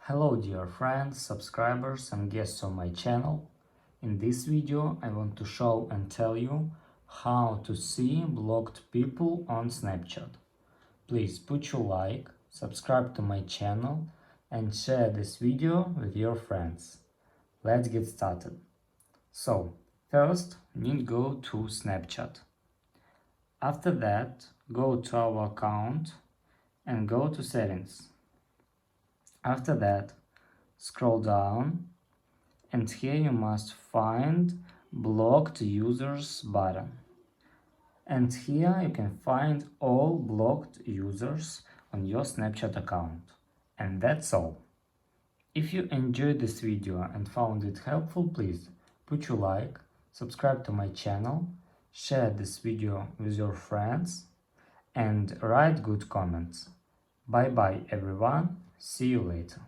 Hello dear friends, subscribers and guests on my channel. In this video I want to show and tell you how to see blocked people on Snapchat. Please put your like, subscribe to my channel and share this video with your friends. Let's get started. So, first we need to go to Snapchat. After that, go to our account and go to settings. After that, scroll down and here you must find blocked users button. And here you can find all blocked users on your Snapchat account. And that's all. If you enjoyed this video and found it helpful, please put your like, subscribe to my channel, share this video with your friends and write good comments. Bye bye everyone, see you later.